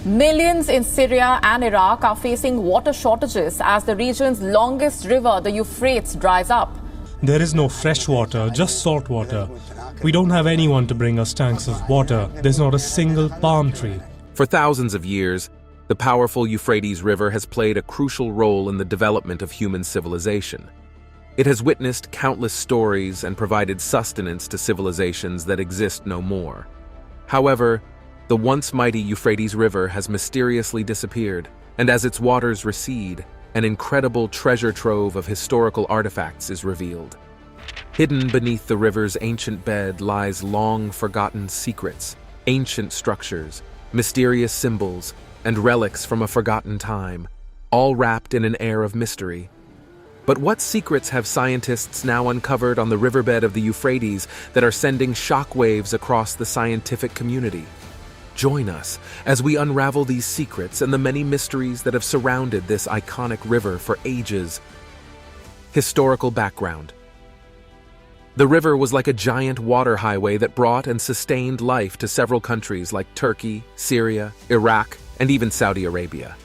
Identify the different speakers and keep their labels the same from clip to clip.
Speaker 1: Millions in Syria and Iraq are facing water shortages as the region's longest river, the Euphrates, dries up.
Speaker 2: There is no fresh water, just salt water. We don't have anyone to bring us tanks of water. There's not a single palm tree.
Speaker 3: For thousands of years, the powerful Euphrates River has played a crucial role in the development of human civilization. It has witnessed countless stories and provided sustenance to civilizations that exist no more. However, the once mighty Euphrates River has mysteriously disappeared, and as its waters recede, an incredible treasure trove of historical artifacts is revealed. Hidden beneath the river's ancient bed lies long-forgotten secrets, ancient structures, mysterious symbols, and relics from a forgotten time, all wrapped in an air of mystery. But what secrets have scientists now uncovered on the riverbed of the Euphrates that are sending shockwaves across the scientific community? Join us as we unravel these secrets and the many mysteries that have surrounded this iconic river for ages. Historical background. The river was like a giant water highway that brought and sustained life to several countries like Turkey, Syria, Iraq, and even Saudi Arabia.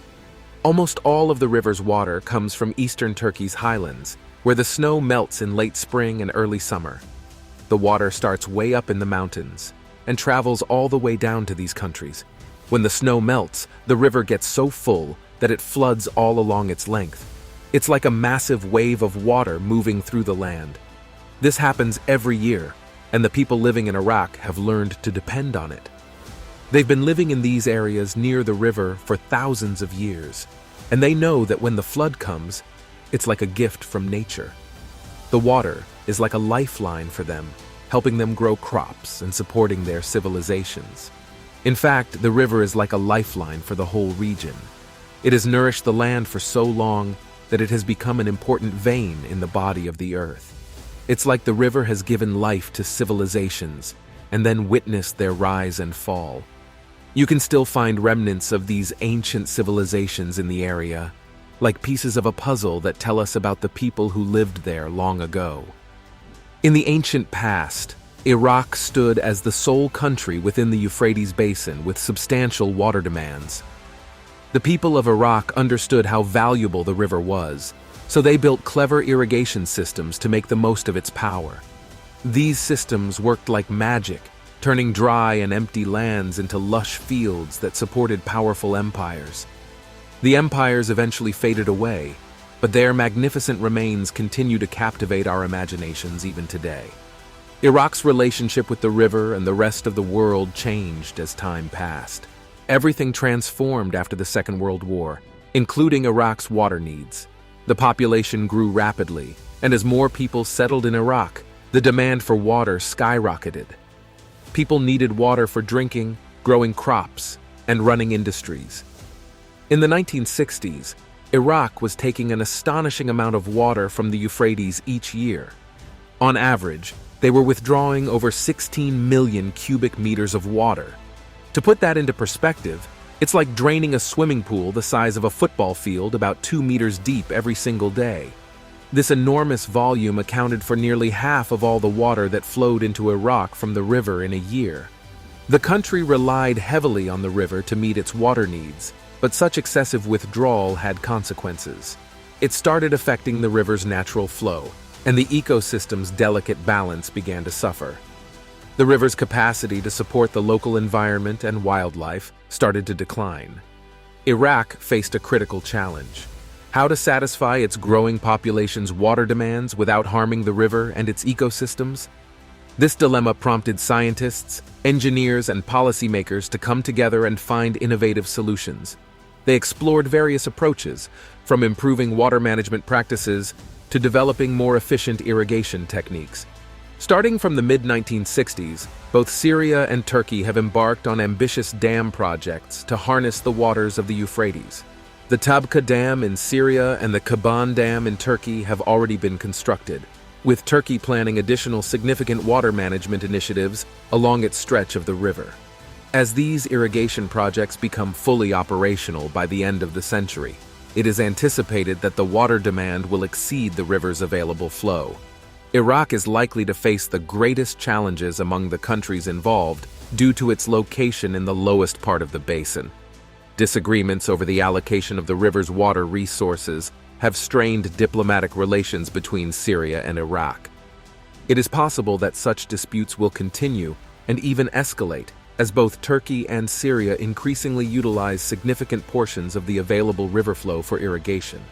Speaker 3: Almost all of the river's water comes from eastern Turkey's highlands, where the snow melts in late spring and early summer. The water starts way up in the mountains and travels all the way down to these countries. When the snow melts, the river gets so full that it floods all along its length. It's like a massive wave of water moving through the land. This happens every year, and the people living in Iraq have learned to depend on it. They've been living in these areas near the river for thousands of years, and they know that when the flood comes, it's like a gift from nature. The water is like a lifeline for them, helping them grow crops and supporting their civilizations. In fact, the river is like a lifeline for the whole region. It has nourished the land for so long that it has become an important vein in the body of the earth. It's like the river has given life to civilizations and then witnessed their rise and fall. You can still find remnants of these ancient civilizations in the area, like pieces of a puzzle that tell us about the people who lived there long ago. In the ancient past, Iraq stood as the sole country within the Euphrates basin with substantial water demands. The people of Iraq understood how valuable the river was, so they built clever irrigation systems to make the most of its power. These systems worked like magic, turning dry and empty lands into lush fields that supported powerful empires. The empires eventually faded away, but their magnificent remains continue to captivate our imaginations even today. Iraq's relationship with the river and the rest of the world changed as time passed. Everything transformed after the Second World War, including Iraq's water needs. The population grew rapidly, and as more people settled in Iraq, the demand for water skyrocketed. People needed water for drinking, growing crops, and running industries. In the 1960s, Iraq was taking an astonishing amount of water from the Euphrates each year. On average, they were withdrawing over 16 million cubic meters of water. To put that into perspective, it's like draining a swimming pool the size of a football field about 2 meters deep every single day. This enormous volume accounted for nearly half of all the water that flowed into Iraq from the river in a year. The country relied heavily on the river to meet its water needs, but such excessive withdrawal had consequences. It started affecting the river's natural flow, and the ecosystem's delicate balance began to suffer. The river's capacity to support the local environment and wildlife started to decline. Iraq faced a critical challenge: how to satisfy its growing population's water demands without harming the river and its ecosystems. This dilemma prompted scientists, engineers, and policymakers to come together and find innovative solutions. They explored various approaches, from improving water management practices to developing more efficient irrigation techniques. Starting from the mid-1960s, both Syria and Turkey have embarked on ambitious dam projects to harness the waters of the Euphrates. The Tabqa Dam in Syria and the Kaban Dam in Turkey have already been constructed, with Turkey planning additional significant water management initiatives along its stretch of the river. As these irrigation projects become fully operational by the end of the century, it is anticipated that the water demand will exceed the river's available flow. Iraq is likely to face the greatest challenges among the countries involved due to its location in the lowest part of the basin. Disagreements over the allocation of the river's water resources have strained diplomatic relations between Syria and Iraq. It is possible that such disputes will continue and even escalate as both Turkey and Syria increasingly utilize significant portions of the available river flow for irrigation.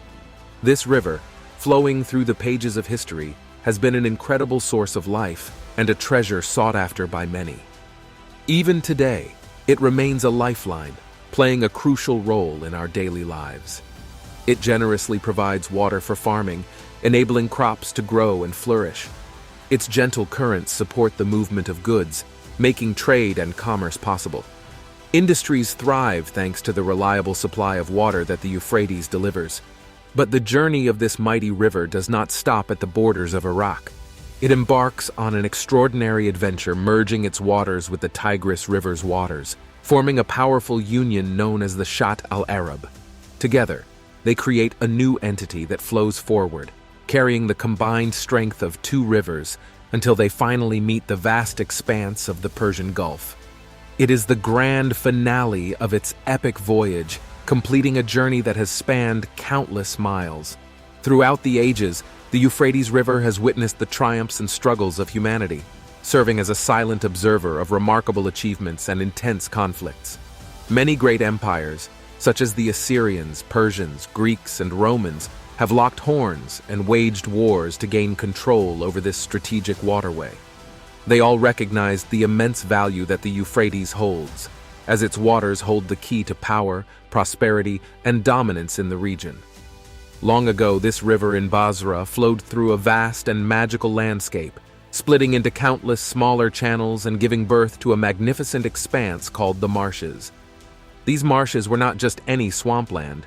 Speaker 3: This river, flowing through the pages of history, has been an incredible source of life and a treasure sought after by many. Even today, it remains a lifeline, playing a crucial role in our daily lives. It generously provides water for farming, enabling crops to grow and flourish. Its gentle currents support the movement of goods, making trade and commerce possible. Industries thrive thanks to the reliable supply of water that the Euphrates delivers. But the journey of this mighty river does not stop at the borders of Iraq. It embarks on an extraordinary adventure, merging its waters with the Tigris River's waters, forming a powerful union known as the Shatt al-Arab. Together, they create a new entity that flows forward, carrying the combined strength of two rivers until they finally meet the vast expanse of the Persian Gulf. It is the grand finale of its epic voyage, completing a journey that has spanned countless miles. Throughout the ages, the Euphrates River has witnessed the triumphs and struggles of humanity, serving as a silent observer of remarkable achievements and intense conflicts. Many great empires, such as the Assyrians, Persians, Greeks, and Romans, have locked horns and waged wars to gain control over this strategic waterway. They all recognized the immense value that the Euphrates holds, as its waters hold the key to power, prosperity, and dominance in the region. Long ago, this river in Basra flowed through a vast and magical landscape, splitting into countless smaller channels and giving birth to a magnificent expanse called the marshes. These marshes were not just any swampland.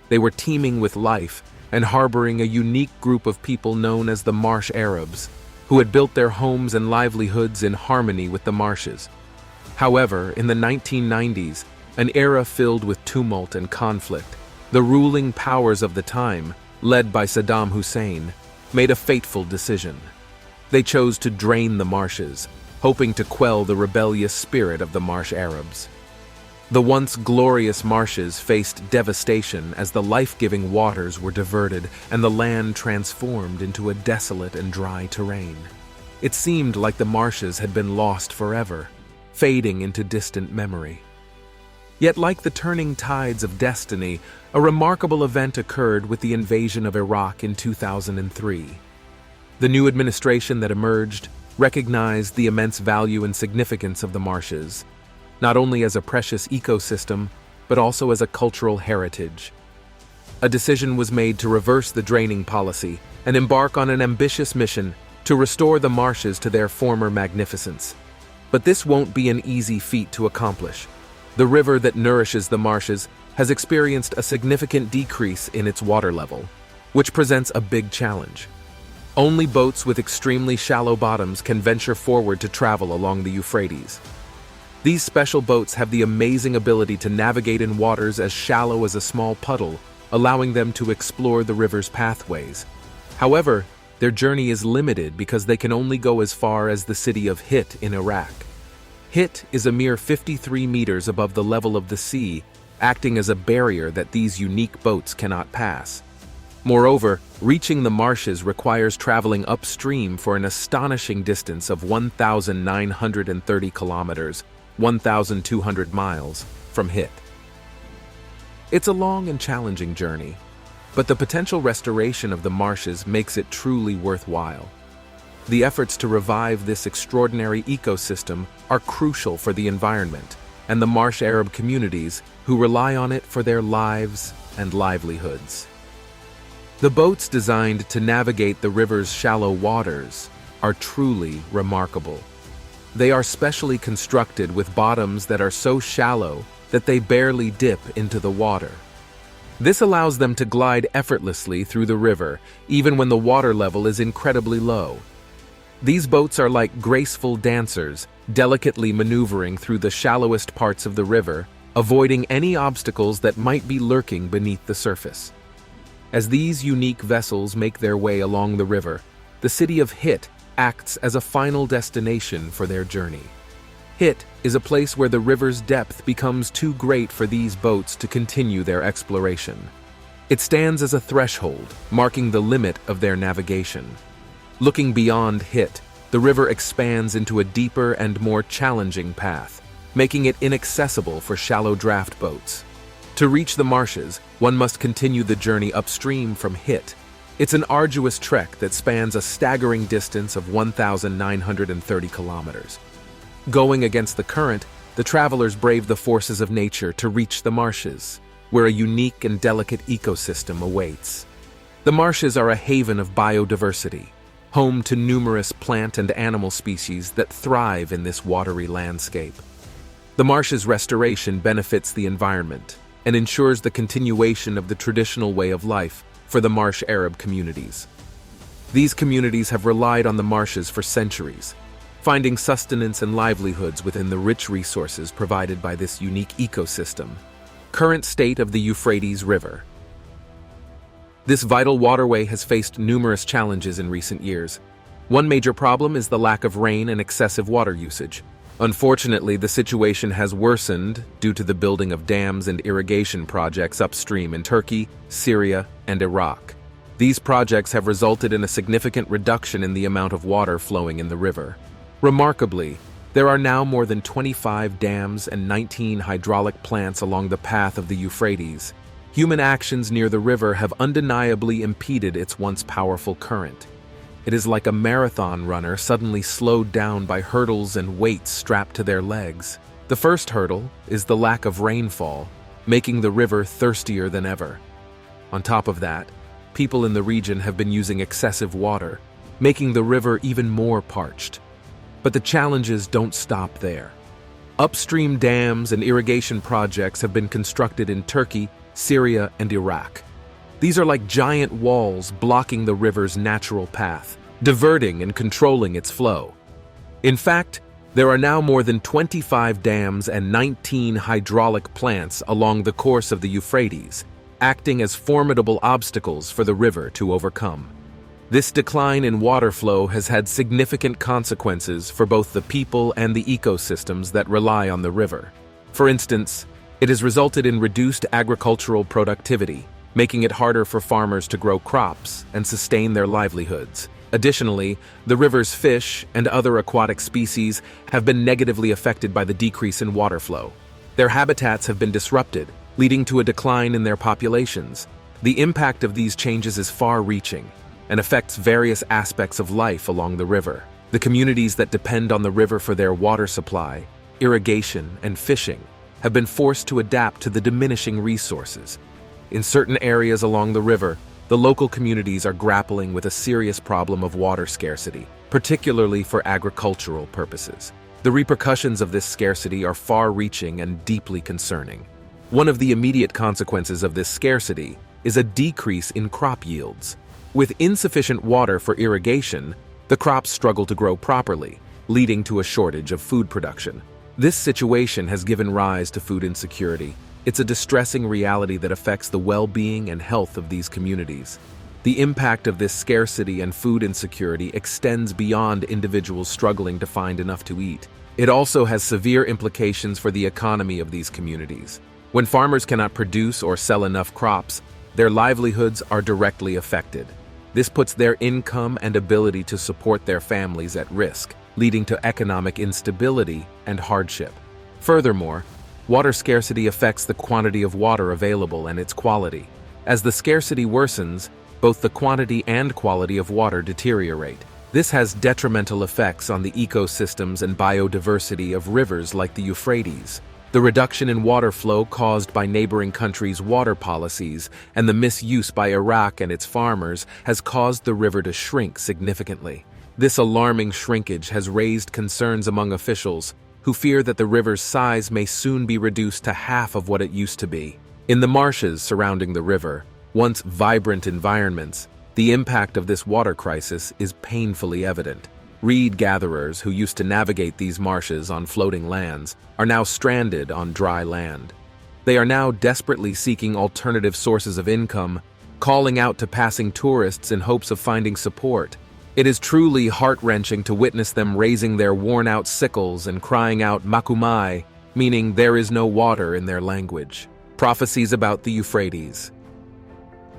Speaker 3: They were teeming with life and harboring a unique group of people known as the Marsh Arabs, who had built their homes and livelihoods in harmony with the marshes. However, in the 1990s, an era filled with tumult and conflict, the ruling powers of the time, led by Saddam Hussein, made a fateful decision. They chose to drain the marshes, hoping to quell the rebellious spirit of the Marsh Arabs. The once glorious marshes faced devastation as the life-giving waters were diverted and the land transformed into a desolate and dry terrain. It seemed like the marshes had been lost forever, fading into distant memory. Yet, like the turning tides of destiny, a remarkable event occurred with the invasion of Iraq in 2003. The new administration that emerged recognized the immense value and significance of the marshes, not only as a precious ecosystem, but also as a cultural heritage. A decision was made to reverse the draining policy and embark on an ambitious mission to restore the marshes to their former magnificence. But this won't be an easy feat to accomplish. The river that nourishes the marshes has experienced a significant decrease in its water level, which presents a big challenge. Only boats with extremely shallow bottoms can venture forward to travel along the Euphrates. These special boats have the amazing ability to navigate in waters as shallow as a small puddle, allowing them to explore the river's pathways. However, their journey is limited because they can only go as far as the city of Hit in Iraq. Hit is a mere 53 meters above the level of the sea, acting as a barrier that these unique boats cannot pass. Moreover, reaching the marshes requires traveling upstream for an astonishing distance of 1,930 kilometers, 1,200 miles, from Hit. It's a long and challenging journey, but the potential restoration of the marshes makes it truly worthwhile. The efforts to revive this extraordinary ecosystem are crucial for the environment and the Marsh Arab communities who rely on it for their lives and livelihoods. The boats designed to navigate the river's shallow waters are truly remarkable. They are specially constructed with bottoms that are so shallow that they barely dip into the water. This allows them to glide effortlessly through the river, even when the water level is incredibly low. These boats are like graceful dancers, delicately maneuvering through the shallowest parts of the river, avoiding any obstacles that might be lurking beneath the surface. As these unique vessels make their way along the river, the city of Hit acts as a final destination for their journey. Hit is a place where the river's depth becomes too great for these boats to continue their exploration. It stands as a threshold, marking the limit of their navigation. Looking beyond Hit, the river expands into a deeper and more challenging path, making it inaccessible for shallow draft boats. To reach the marshes, one must continue the journey upstream from Hit. It's an arduous trek that spans a staggering distance of 1,930 kilometers. Going against the current, the travelers brave the forces of nature to reach the marshes, where a unique and delicate ecosystem awaits. The marshes are a haven of biodiversity, home to numerous plant and animal species that thrive in this watery landscape. The marshes' restoration benefits the environment and ensures the continuation of the traditional way of life for the marsh Arab communities. These communities have relied on the marshes for centuries, finding sustenance and livelihoods within the rich resources provided by this unique ecosystem. Current state of the Euphrates River. This vital waterway has faced numerous challenges in recent years. One major problem is the lack of rain and excessive water usage. Unfortunately, the situation has worsened due to the building of dams and irrigation projects upstream in Turkey, Syria, and Iraq. These projects have resulted in a significant reduction in the amount of water flowing in the river. Remarkably, there are now more than 25 dams and 19 hydraulic plants along the path of the Euphrates. Human actions near the river have undeniably impeded its once powerful current. It is like a marathon runner suddenly slowed down by hurdles and weights strapped to their legs. The first hurdle is the lack of rainfall, making the river thirstier than ever. On top of that, people in the region have been using excessive water, making the river even more parched. But the challenges don't stop there. Upstream dams and irrigation projects have been constructed in Turkey, Syria, and Iraq. These are like giant walls blocking the river's natural path, diverting and controlling its flow. In fact, there are now more than 25 dams and 19 hydraulic plants along the course of the Euphrates, acting as formidable obstacles for the river to overcome. This decline in water flow has had significant consequences for both the people and the ecosystems that rely on the river. For instance, it has resulted in reduced agricultural productivity, making it harder for farmers to grow crops and sustain their livelihoods. Additionally, the river's fish and other aquatic species have been negatively affected by the decrease in water flow. Their habitats have been disrupted, leading to a decline in their populations. The impact of these changes is far-reaching and affects various aspects of life along the river. The communities that depend on the river for their water supply, irrigation, and fishing have been forced to adapt to the diminishing resources. In certain areas along the river, the local communities are grappling with a serious problem of water scarcity, particularly for agricultural purposes. The repercussions of this scarcity are far-reaching and deeply concerning. One of the immediate consequences of this scarcity is a decrease in crop yields. With insufficient water for irrigation, the crops struggle to grow properly, leading to a shortage of food production. This situation has given rise to food insecurity. It's a distressing reality that affects the well-being and health of these communities. The impact of this scarcity and food insecurity extends beyond individuals struggling to find enough to eat. It also has severe implications for the economy of these communities. When farmers cannot produce or sell enough crops, their livelihoods are directly affected. This puts their income and ability to support their families at risk, leading to economic instability and hardship. Furthermore, water scarcity affects the quantity of water available and its quality. As the scarcity worsens, both the quantity and quality of water deteriorate. This has detrimental effects on the ecosystems and biodiversity of rivers like the Euphrates. The reduction in water flow caused by neighboring countries' water policies and the misuse by Iraq and its farmers has caused the river to shrink significantly. This alarming shrinkage has raised concerns among officials, who fear that the river's size may soon be reduced to half of what it used to be. In the marshes surrounding the river, once vibrant environments, the impact of this water crisis is painfully evident. Reed gatherers who used to navigate these marshes on floating lands are now stranded on dry land. They are now desperately seeking alternative sources of income, calling out to passing tourists in hopes of finding support. It is truly heart-wrenching to witness them raising their worn-out sickles and crying out Makumai, meaning there is no water in their language. Prophecies about the Euphrates.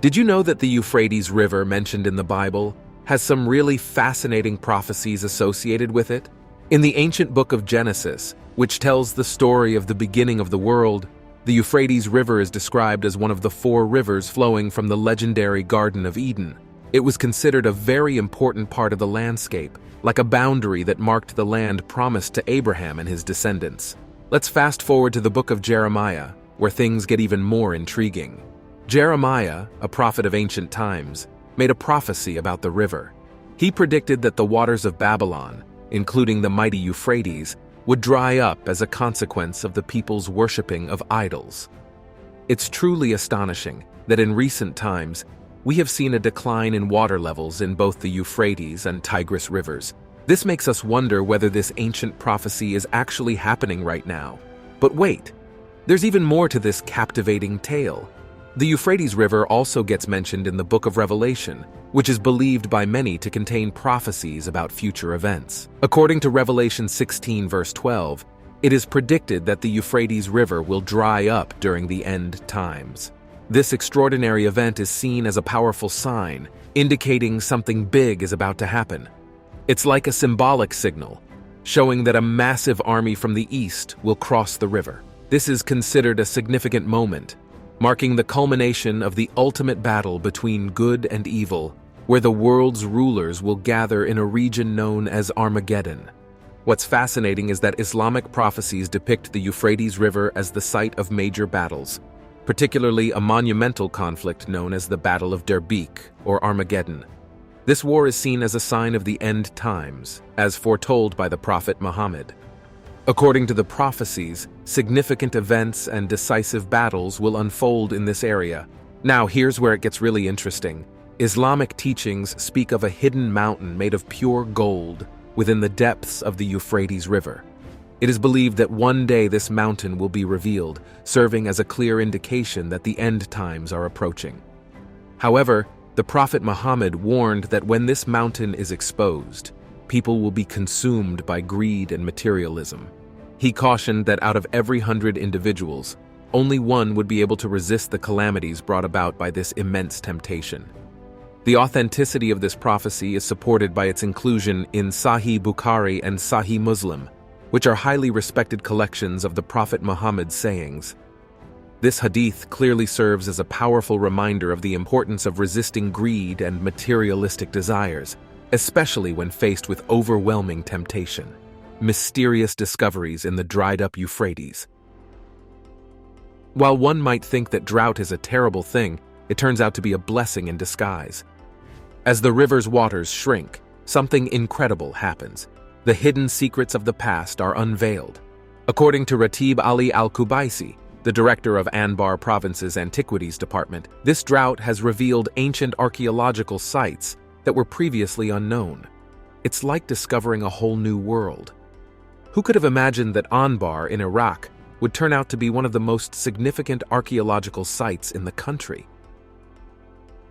Speaker 3: Did you know that the Euphrates River mentioned in the Bible has some really fascinating prophecies associated with it? In the ancient book of Genesis, which tells the story of the beginning of the world, the Euphrates River is described as one of the 4 rivers flowing from the legendary Garden of Eden. It was considered a very important part of the landscape, like a boundary that marked the land promised to Abraham and his descendants. Let's fast forward to the book of Jeremiah, where things get even more intriguing. Jeremiah, a prophet of ancient times, made a prophecy about the river. He predicted that the waters of Babylon, including the mighty Euphrates, would dry up as a consequence of the people's worshipping of idols. It's truly astonishing that in recent times, we have seen a decline in water levels in both the Euphrates and Tigris rivers. This makes us wonder whether this ancient prophecy is actually happening right now. But wait, there's even more to this captivating tale. The Euphrates River also gets mentioned in the Book of Revelation, which is believed by many to contain prophecies about future events. According to Revelation 16 verse 12, it is predicted that the Euphrates River will dry up during the end times. This extraordinary event is seen as a powerful sign, indicating something big is about to happen. It's like a symbolic signal, showing that a massive army from the east will cross the river. This is considered a significant moment, marking the culmination of the ultimate battle between good and evil, where the world's rulers will gather in a region known as Armageddon. What's fascinating is that Islamic prophecies depict the Euphrates River as the site of major battles, particularly a monumental conflict known as the Battle of Derbik, or Armageddon. This war is seen as a sign of the end times, as foretold by the Prophet Muhammad. According to the prophecies, significant events and decisive battles will unfold in this area. Now, here's where it gets really interesting. Islamic teachings speak of a hidden mountain made of pure gold within the depths of the Euphrates River. It is believed that one day this mountain will be revealed, serving as a clear indication that the end times are approaching. However, the Prophet Muhammad warned that when this mountain is exposed, people will be consumed by greed and materialism. He cautioned that out of every 100 individuals, only one would be able to resist the calamities brought about by this immense temptation. The authenticity of this prophecy is supported by its inclusion in Sahih Bukhari and Sahih Muslim, which are highly respected collections of the Prophet Muhammad's sayings. This hadith clearly serves as a powerful reminder of the importance of resisting greed and materialistic desires, especially when faced with overwhelming temptation. Mysterious discoveries in the dried-up Euphrates. While one might think that drought is a terrible thing, it turns out to be a blessing in disguise. As the river's waters shrink, something incredible happens. The hidden secrets of the past are unveiled. According to Ratib Ali al-Kubaisi, the director of Anbar Province's Antiquities Department, this drought has revealed ancient archaeological sites that were previously unknown. It's like discovering a whole new world. Who could have imagined that Anbar in Iraq would turn out to be one of the most significant archaeological sites in the country?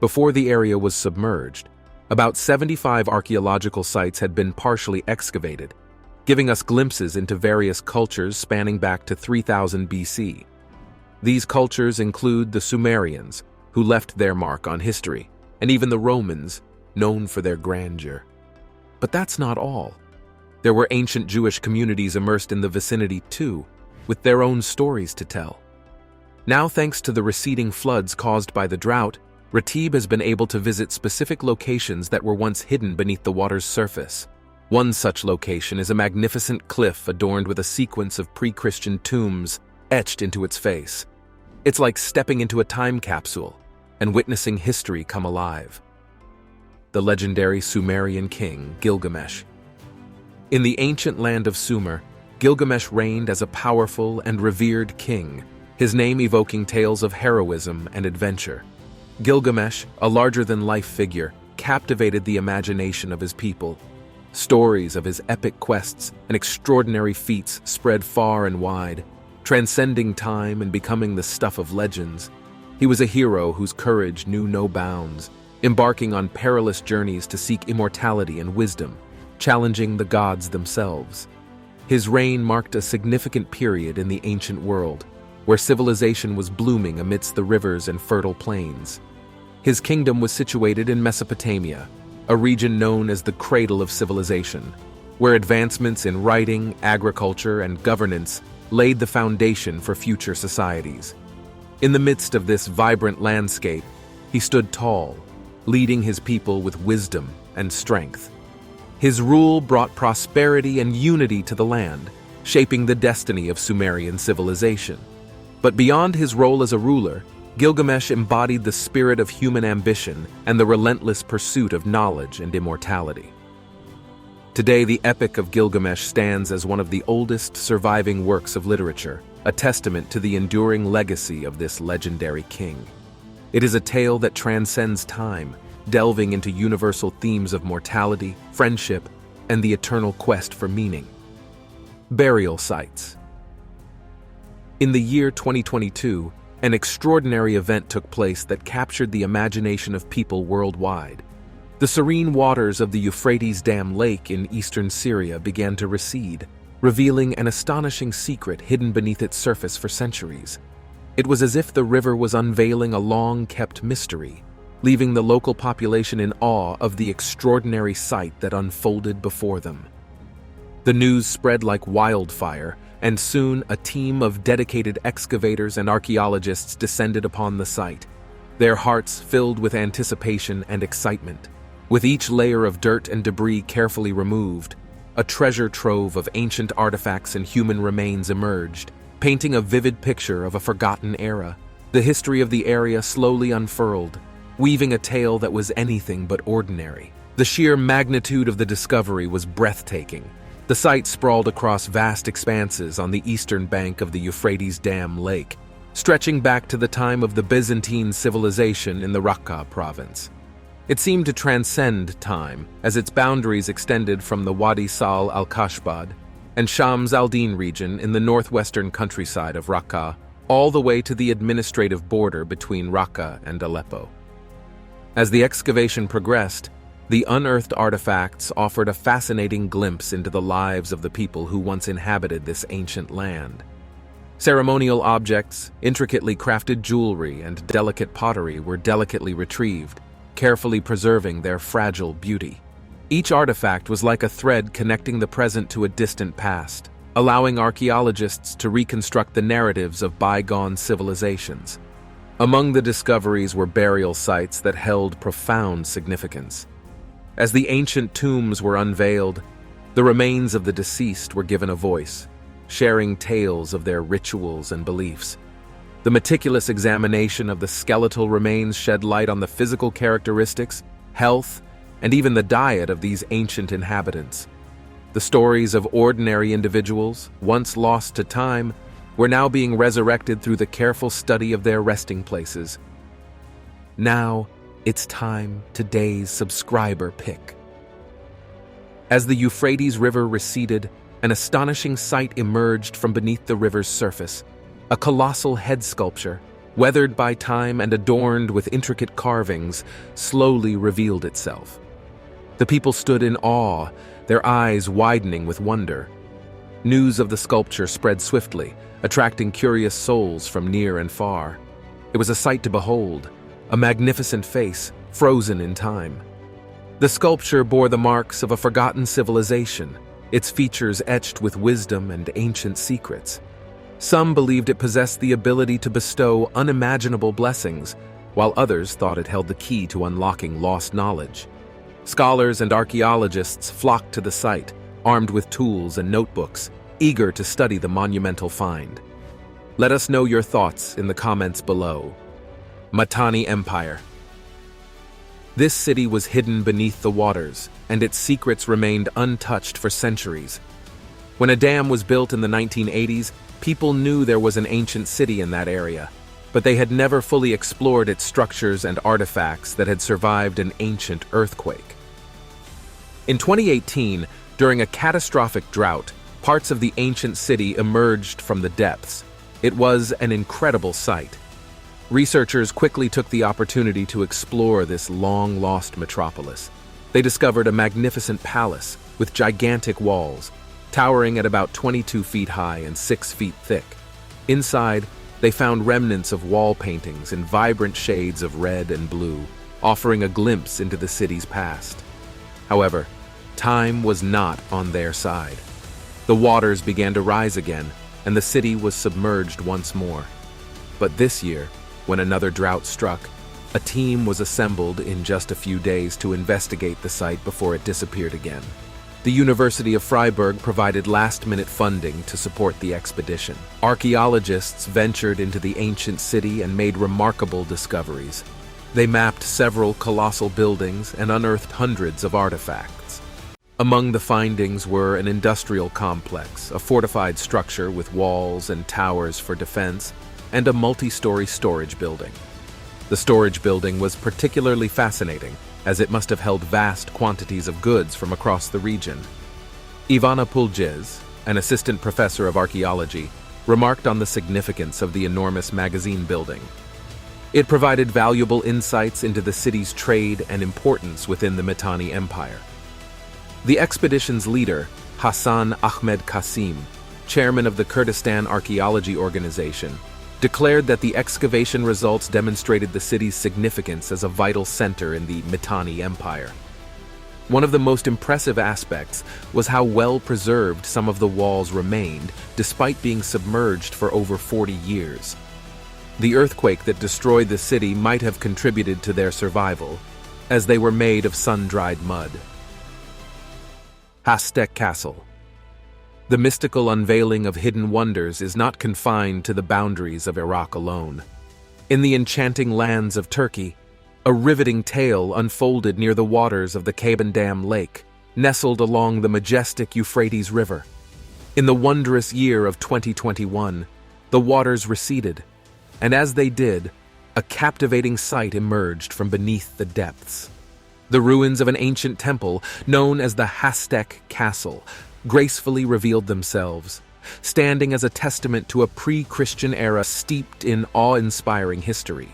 Speaker 3: Before the area was submerged, about 75 archaeological sites had been partially excavated, giving us glimpses into various cultures spanning back to 3000 BC. These cultures include the Sumerians, who left their mark on history, and even the Romans, known for their grandeur. But that's not all. There were ancient Jewish communities immersed in the vicinity too, with their own stories to tell. Now, thanks to the receding floods caused by the drought, Ratib has been able to visit specific locations that were once hidden beneath the water's surface. One such location is a magnificent cliff adorned with a sequence of pre-Christian tombs etched into its face. It's like stepping into a time capsule and witnessing history come alive. The legendary Sumerian king, Gilgamesh. In the ancient land of Sumer, Gilgamesh reigned as a powerful and revered king, his name evoking tales of heroism and adventure. Gilgamesh, a larger-than-life figure, captivated the imagination of his people. Stories of his epic quests and extraordinary feats spread far and wide, transcending time and becoming the stuff of legends. He was a hero whose courage knew no bounds, embarking on perilous journeys to seek immortality and wisdom, challenging the gods themselves. His reign marked a significant period in the ancient world, where civilization was blooming amidst the rivers and fertile plains. His kingdom was situated in Mesopotamia, a region known as the cradle of civilization, where advancements in writing, agriculture, and governance laid the foundation for future societies. In the midst of this vibrant landscape, he stood tall, leading his people with wisdom and strength. His rule brought prosperity and unity to the land, shaping the destiny of Sumerian civilization. But beyond his role as a ruler, Gilgamesh embodied the spirit of human ambition and the relentless pursuit of knowledge and immortality. Today, the Epic of Gilgamesh stands as one of the oldest surviving works of literature, a testament to the enduring legacy of this legendary king. It is a tale that transcends time, delving into universal themes of mortality, friendship, and the eternal quest for meaning. Burial sites. In the year 2022, an extraordinary event took place that captured the imagination of people worldwide. The serene waters of the Euphrates Dam Lake in eastern Syria began to recede, revealing an astonishing secret hidden beneath its surface for centuries. It was as if the river was unveiling a long-kept mystery, leaving the local population in awe of the extraordinary sight that unfolded before them. The news spread like wildfire, and soon a team of dedicated excavators and archaeologists descended upon the site, their hearts filled with anticipation and excitement. With each layer of dirt and debris carefully removed, a treasure trove of ancient artifacts and human remains emerged, painting a vivid picture of a forgotten era. The history of the area slowly unfurled, weaving a tale that was anything but ordinary. The sheer magnitude of the discovery was breathtaking. The site sprawled across vast expanses on the eastern bank of the Euphrates Dam Lake, stretching back to the time of the Byzantine civilization in the Raqqa province. It seemed to transcend time, as its boundaries extended from the Wadi Sal al-Kashbad and Shams al-Din region in the northwestern countryside of Raqqa, all the way to the administrative border between Raqqa and Aleppo. As the excavation progressed, the unearthed artifacts offered a fascinating glimpse into the lives of the people who once inhabited this ancient land. Ceremonial objects, intricately crafted jewelry, and delicate pottery were delicately retrieved, carefully preserving their fragile beauty. Each artifact was like a thread connecting the present to a distant past, allowing archaeologists to reconstruct the narratives of bygone civilizations. Among the discoveries were burial sites that held profound significance. As the ancient tombs were unveiled, the remains of the deceased were given a voice, sharing tales of their rituals and beliefs. The meticulous examination of the skeletal remains shed light on the physical characteristics, health, and even the diet of these ancient inhabitants. The stories of ordinary individuals, once lost to time, were now being resurrected through the careful study of their resting places. Now, it's time today's subscriber pick. As the Euphrates River receded, an astonishing sight emerged from beneath the river's surface. A colossal head sculpture, weathered by time and adorned with intricate carvings, slowly revealed itself. The people stood in awe, their eyes widening with wonder. News of the sculpture spread swiftly, attracting curious souls from near and far. It was a sight to behold, a magnificent face, frozen in time. The sculpture bore the marks of a forgotten civilization, its features etched with wisdom and ancient secrets. Some believed it possessed the ability to bestow unimaginable blessings, while others thought it held the key to unlocking lost knowledge. Scholars and archaeologists flocked to the site, armed with tools and notebooks, eager to study the monumental find. Let us know your thoughts in the comments below. Mitani Empire. This city was hidden beneath the waters, and its secrets remained untouched for centuries. When a dam was built in the 1980s, people knew there was an ancient city in that area, but they had never fully explored its structures and artifacts that had survived an ancient earthquake. In 2018, during a catastrophic drought, parts of the ancient city emerged from the depths. It was an incredible sight. Researchers quickly took the opportunity to explore this long-lost metropolis. They discovered a magnificent palace with gigantic walls, towering at about 22 feet high and 6 feet thick. Inside, they found remnants of wall paintings in vibrant shades of red and blue, offering a glimpse into the city's past. However, time was not on their side. The waters began to rise again, and the city was submerged once more. But this year, when another drought struck, a team was assembled in just a few days to investigate the site before it disappeared again. The University of Freiburg provided last-minute funding to support the expedition. Archaeologists ventured into the ancient city and made remarkable discoveries. They mapped several colossal buildings and unearthed hundreds of artifacts. Among the findings were an industrial complex, a fortified structure with walls and towers for defense, and a multi-story storage building. The storage building was particularly fascinating, as it must have held vast quantities of goods from across the region. Ivana Puljes, an assistant professor of archaeology, remarked on the significance of the enormous magazine building. It provided valuable insights into the city's trade and importance within the Mitani Empire. The expedition's leader, Hassan Ahmed Qasim, chairman of the Kurdistan Archaeology Organization, declared that the excavation results demonstrated the city's significance as a vital center in the Mitani Empire. One of the most impressive aspects was how well preserved some of the walls remained, despite being submerged for over 40 years. The earthquake that destroyed the city might have contributed to their survival, as they were made of sun-dried mud. Hastek Castle. The mystical unveiling of hidden wonders is not confined to the boundaries of Iraq alone. In the enchanting lands of Turkey, a riveting tale unfolded near the waters of the Kabandam Lake, nestled along the majestic Euphrates River. In the wondrous year of 2021, the waters receded, and as they did, a captivating sight emerged from beneath the depths. The ruins of an ancient temple known as the Hastek Castle gracefully revealed themselves, standing as a testament to a pre-Christian era steeped in awe-inspiring history.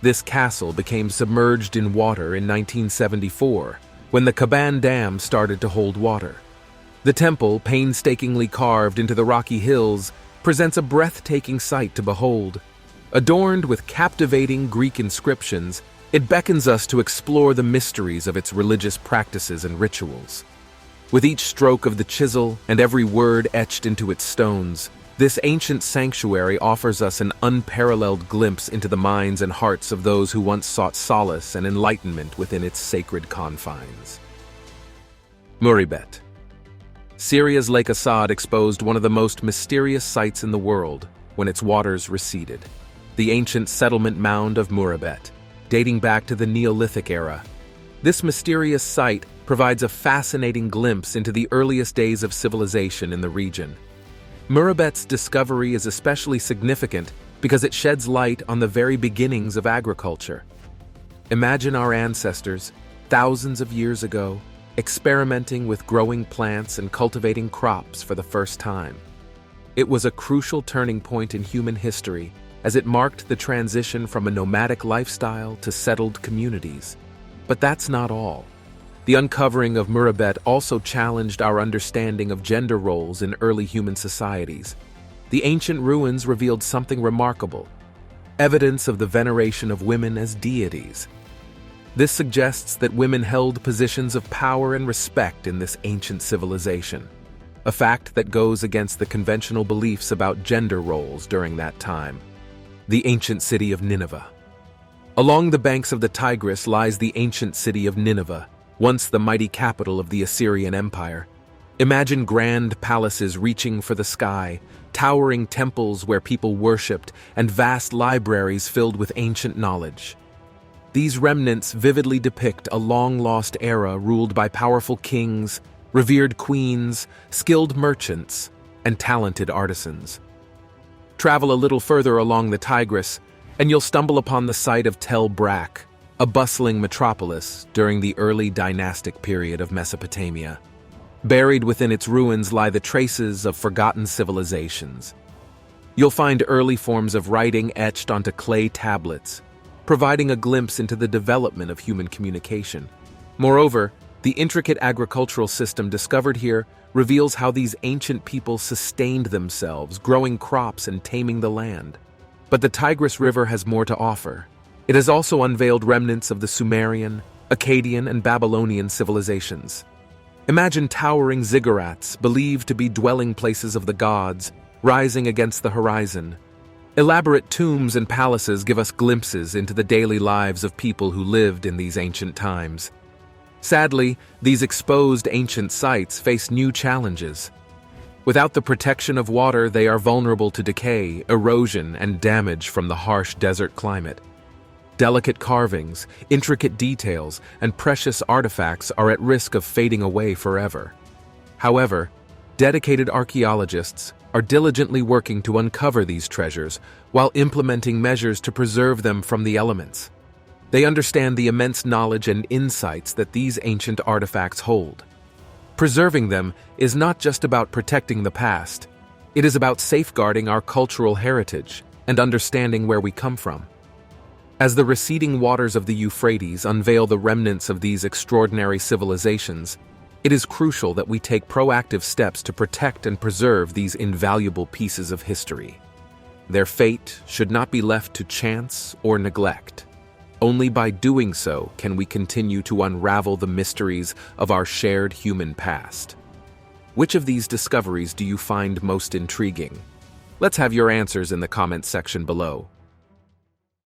Speaker 3: This castle became submerged in water in 1974, when the Kaban Dam started to hold water. The temple, painstakingly carved into the rocky hills, presents a breathtaking sight to behold. Adorned with captivating Greek inscriptions, it beckons us to explore the mysteries of its religious practices and rituals. With each stroke of the chisel and every word etched into its stones, this ancient sanctuary offers us an unparalleled glimpse into the minds and hearts of those who once sought solace and enlightenment within its sacred confines. Merbet. Syria's Lake Assad exposed one of the most mysterious sights in the world when its waters receded. The ancient settlement mound of Merbet, dating back to the Neolithic era. This mysterious site provides a fascinating glimpse into the earliest days of civilization in the region. Merbet's discovery is especially significant because it sheds light on the very beginnings of agriculture. Imagine our ancestors, thousands of years ago, experimenting with growing plants and cultivating crops for the first time. It was a crucial turning point in human history, as it marked the transition from a nomadic lifestyle to settled communities. But that's not all. The uncovering of Merbet also challenged our understanding of gender roles in early human societies. The ancient ruins revealed something remarkable: evidence of the veneration of women as deities. This suggests that women held positions of power and respect in this ancient civilization, a fact that goes against the conventional beliefs about gender roles during that time. The ancient city of Nineveh. Along the banks of the Tigris lies the ancient city of Nineveh, once the mighty capital of the Assyrian Empire. Imagine grand palaces reaching for the sky, towering temples where people worshipped, and vast libraries filled with ancient knowledge. These remnants vividly depict a long-lost era ruled by powerful kings, revered queens, skilled merchants, and talented artisans. Travel a little further along the Tigris, and you'll stumble upon the site of Tel Brak, a bustling metropolis during the early dynastic period of Mesopotamia. Buried within its ruins lie the traces of forgotten civilizations. You'll find early forms of writing etched onto clay tablets, providing a glimpse into the development of human communication. Moreover, the intricate agricultural system discovered here reveals how these ancient people sustained themselves, growing crops and taming the land. But the Tigris River has more to offer. It has also unveiled remnants of the Sumerian, Akkadian, and Babylonian civilizations. Imagine towering ziggurats, believed to be dwelling places of the gods, rising against the horizon. Elaborate tombs and palaces give us glimpses into the daily lives of people who lived in these ancient times. Sadly, these exposed ancient sites face new challenges. Without the protection of water, they are vulnerable to decay, erosion, and damage from the harsh desert climate. Delicate carvings, intricate details, and precious artifacts are at risk of fading away forever. However, dedicated archaeologists are diligently working to uncover these treasures while implementing measures to preserve them from the elements. They understand the immense knowledge and insights that these ancient artifacts hold. Preserving them is not just about protecting the past, it is about safeguarding our cultural heritage and understanding where we come from. As the receding waters of the Euphrates unveil the remnants of these extraordinary civilizations, it is crucial that we take proactive steps to protect and preserve these invaluable pieces of history. Their fate should not be left to chance or neglect. Only by doing so can we continue to unravel the mysteries of our shared human past. Which of these discoveries do you find most intriguing? Let's have your answers in the comments section below.